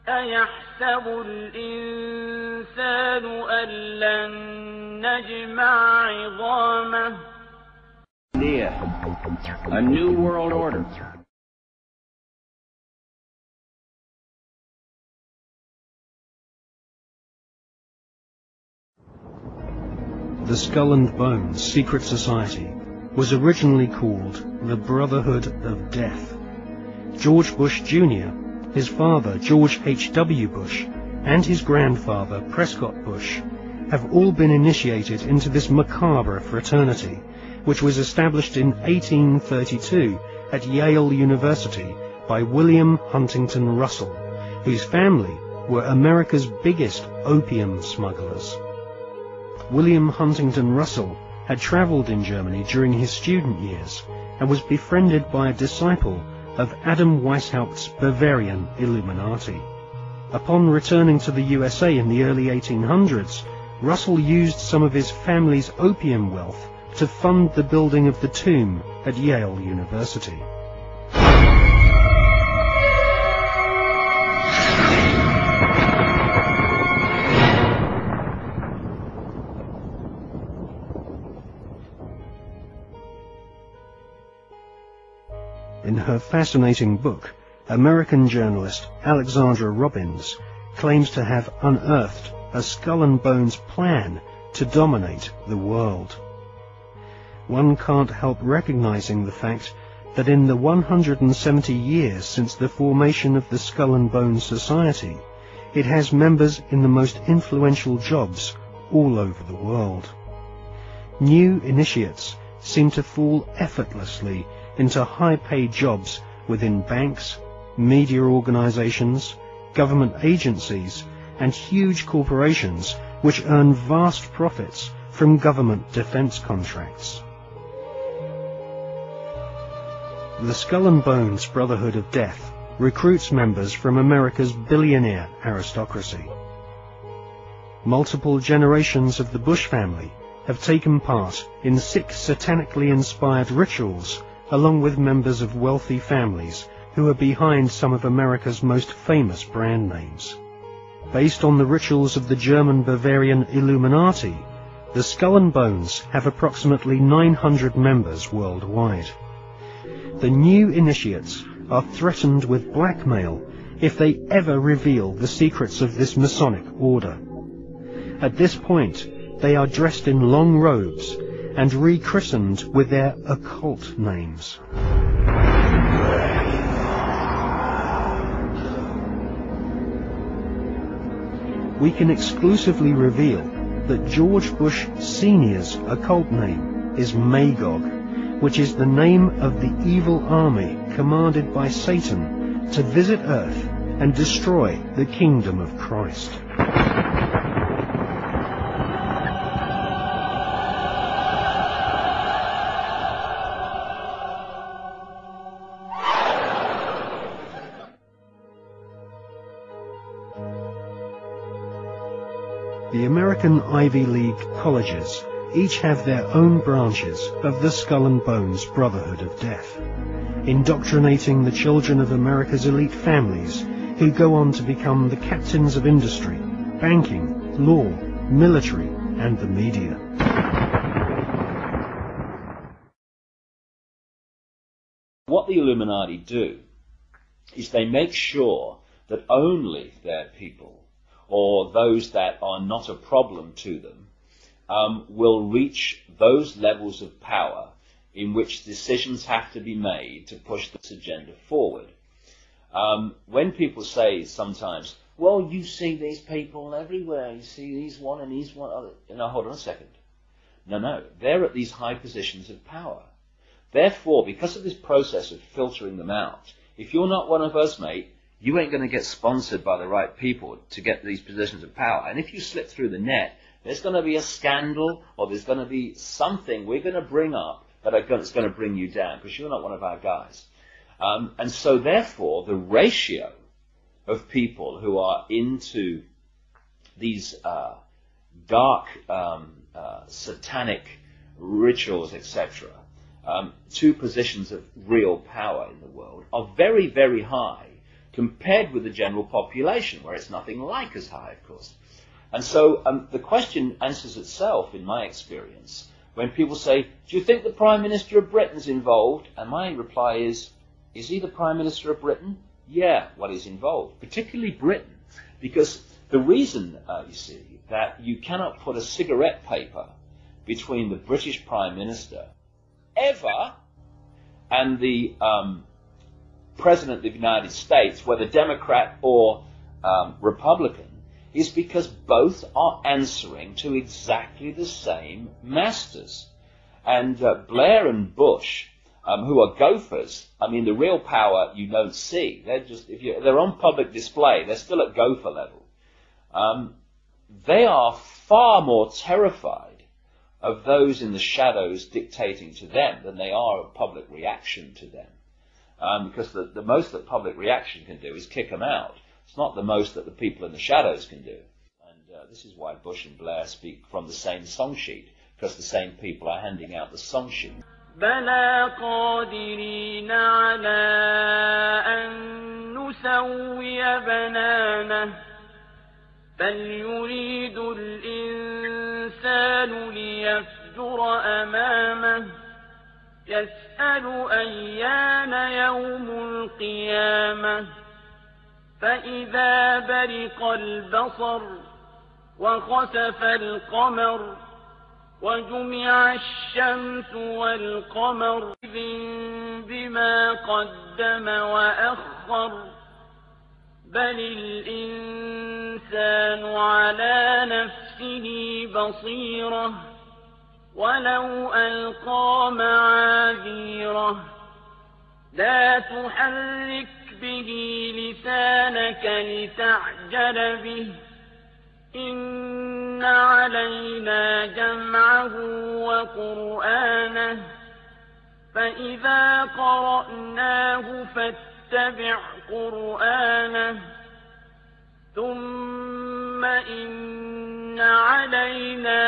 أيحسب الإنسان أن لن نجمع عظامه. A new world order. The Skull and Bones Secret Society was originally called the Brotherhood of Death. George Bush Jr., his father George H.W. Bush, and his grandfather Prescott Bush have all been initiated into this macabre fraternity, which was established in 1832 at Yale University by William Huntington Russell, whose family were America's biggest opium smugglers. William Huntington Russell had travelled in Germany during his student years and was befriended by a disciple of Adam Weishaupt's Bavarian Illuminati. Upon returning to the USA in the early 1800s, Russell used some of his family's opium wealth to fund the building of the tomb at Yale University. In her fascinating book, American journalist Alexandra Robbins claims to have unearthed a skull and bones plan to dominate the world. One can't help recognizing the fact that in the 170 years since the formation of the Skull and Bones Society, it has members in the most influential jobs all over the world. New initiates seem to fall effortlessly into high-paid jobs within banks, media organizations, government agencies, and huge corporations which earn vast profits from government defense contracts. The Skull and Bones Brotherhood of Death recruits members from America's billionaire aristocracy. Multiple generations of the Bush family have taken part in 6 satanically inspired rituals along with members of wealthy families who are behind some of America's most famous brand names. Based on the rituals of the German Bavarian Illuminati, the Skull and Bones have approximately 900 members worldwide. The new initiates are threatened with blackmail if they ever reveal the secrets of this Masonic order. At this point, they are dressed in long robes and rechristened with their occult names. We can exclusively reveal that George Bush Sr.'s occult name is Magog, which is the name of the evil army commanded by Satan to visit Earth and destroy the kingdom of Christ. The American Ivy League colleges each have their own branches of the Skull and Bones Brotherhood of Death, indoctrinating the children of America's elite families who go on to become the captains of industry, banking, law, military, and the media. What the Illuminati do is they make sure that only their people, or those that are not a problem to them, will reach those levels of power in which decisions have to be made to push this agenda forward. When people say sometimes, well, you see these people everywhere, you see these one and these one other. No, hold on a second. No, they're at these high positions of power. Therefore, because of this process of filtering them out, if you're not one of us, mate, you ain't going to get sponsored by the right people to get these positions of power. And if you slip through the net, there's going to be a scandal, or there's going to be something we're going to bring up that's going to bring you down, because you're not one of our guys. And so therefore, the ratio of people who are into these dark, satanic rituals, etc., to positions of real power in the world are very, very high, compared with the general population, where it's nothing like as high, of course. And so the question answers itself, in my experience, when people say, do you think the Prime Minister of Britain's involved? And my reply is he the Prime Minister of Britain? Yeah, well, he's involved, particularly Britain, because the reason, you see, that you cannot put a cigarette paper between the British Prime Minister ever and the President of the United States, whether Democrat or Republican, is because both are answering to exactly the same masters. And Blair and Bush, who are gophers, I mean, the real power you don't see. They're just, they're on public display, they're still at gopher level. They are far more terrified of those in the shadows dictating to them than they are of public reaction to them. Because the most that public reaction can do is kick them out. It's not the most that the people in the shadows can do. And this is why Bush and Blair speak from the same song sheet, because the same people are handing out the song sheet. بلى قادرين على أن نسوي بنانه بل يريد الإنسان ليفجر أمامه يسأل أيان يوم القيامة فإذا برق البصر وخسف القمر وجمع الشمس والقمر بما قدم وأخر بل الإنسان على نفسه بصيرة ولو ألقى معاذيره لا تحرك به لسانك لتعجل به إن علينا جمعه وقرآنه فإذا قرأناه فاتبع قرآنه ثم إن علينا